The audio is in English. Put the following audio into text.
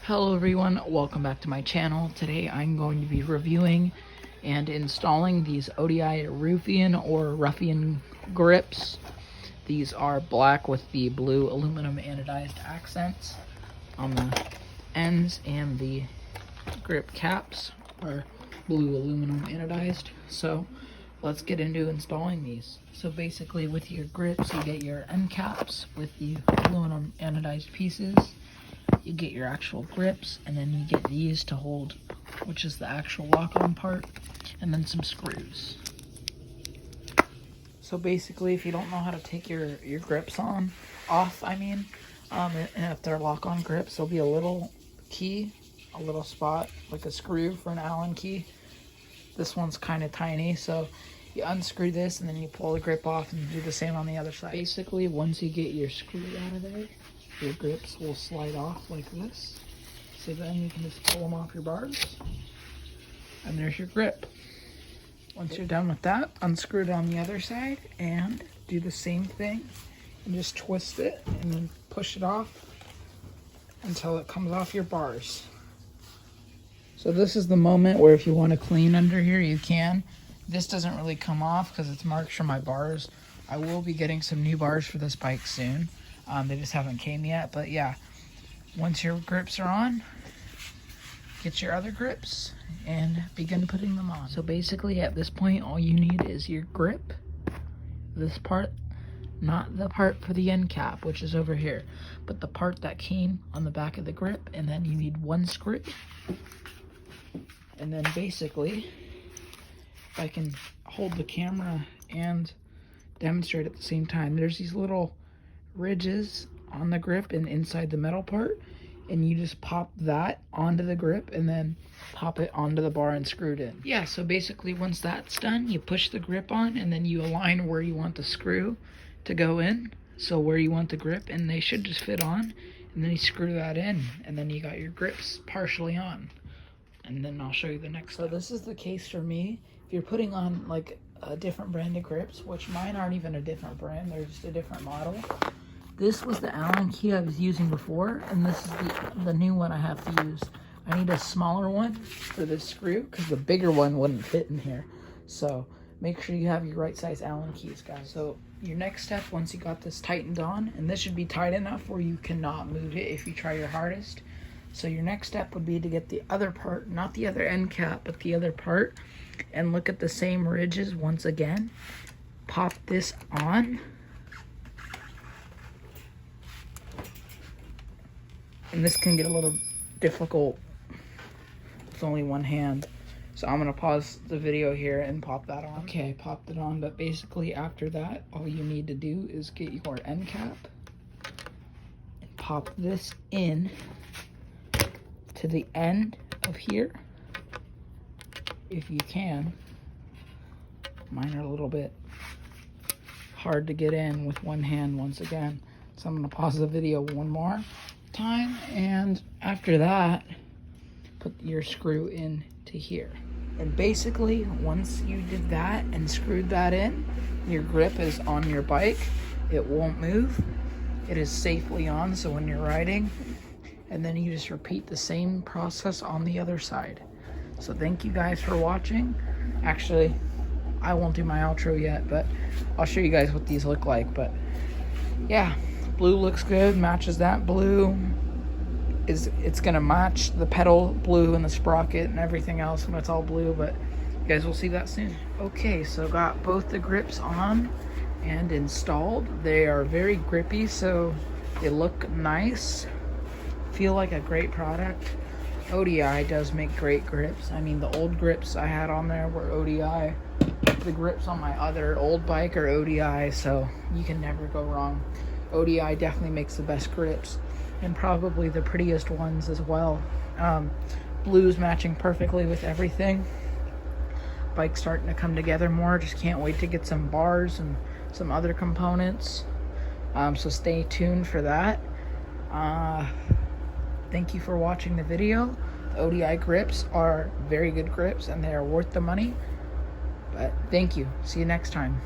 Hello everyone, welcome back to my channel. Today I'm going to be reviewing and installing these ODI Ruffian or Ruffian grips. These are black with the blue aluminum anodized accents on the ends, and the grip caps are blue aluminum anodized. So let's get into installing these. So basically with your grips you get your end caps with the aluminum anodized pieces. You get your actual grips, and then you get these to hold, which is the actual lock-on part, and then some screws. So basically, if you don't know how to take your grips off, and if they're lock-on grips, there'll be a little key, a little spot, like a screw for an Allen key. This one's kind of tiny, so you unscrew this, and then you pull the grip off, and do the same on the other side. Basically, once you get your screw out of there, your grips will slide off like this. So then you can just pull them off your bars, and there's your grip. Once you're done with that, unscrew it on the other side and do the same thing, and just twist it and then push it off until it comes off your bars. So this is the moment where if you want to clean under here, you can. This doesn't really come off because it's marks from my bars. I will be getting some new bars for this bike soon. They just haven't came yet, but yeah, once your grips are on, get your other grips and begin putting them on. So basically at this point, all you need is your grip, this part, not the part for the end cap, which is over here, but the part that came on the back of the grip, and then you need one screw. And then basically, if I can hold the camera and demonstrate at the same time, there's these little ridges on the grip and inside the metal part, and you just pop that onto the grip and then pop it onto the bar and screw it in. Yeah, so basically once that's done, you push the grip on and then you align where you want the screw to go in, so where you want the grip, and they should just fit on, and then you screw that in, and then you got your grips partially on. And then I'll show you the next step. So this is the case for me. If you're putting on like a different brand of grips, which mine aren't even a different brand, they're just a different model. This was the Allen key I was using before, and this is the new one I have to use. I need a smaller one for this screw because the bigger one wouldn't fit in here. So make sure you have your right size Allen keys, guys. So your next step, once you got this tightened on, and this should be tight enough where you cannot move it if you try your hardest. So your next step would be to get the other part, not the other end cap, but the other part, and look at the same ridges once again. Pop this on. And this can get a little difficult. It's only one hand. So I'm gonna pause the video here and pop that on. Okay, I popped it on, but basically after that, all you need to do is get your end cap and pop this in to the end of here, if you can. Mine are a little bit hard to get in with one hand once again. So I'm gonna pause the video one more time, and after that, put your screw in to here. And basically, once you did that and screwed that in, your grip is on your bike. It won't move. It is safely on, so when you're riding, and then you just repeat the same process on the other side. So thank you guys for watching. Actually, I won't do my outro yet, but I'll show you guys what these look like. But yeah, blue looks good, matches that blue. It's gonna match the pedal blue and the sprocket and everything else when it's all blue, but you guys will see that soon. Okay, so got both the grips on and installed. They are very grippy, so they look nice. Feel like a great product. ODI does make great grips. I mean, the old grips I had on there were ODI. The grips on my other old bike are ODI, so you can never go wrong. ODI definitely makes the best grips and probably the prettiest ones as well. Blue's matching perfectly with everything. Bike's starting to come together more. Just can't wait to get some bars and some other components. So stay tuned for that. Thank you for watching the video. The ODI grips are very good grips and they are worth the money. But thank you. See you next time.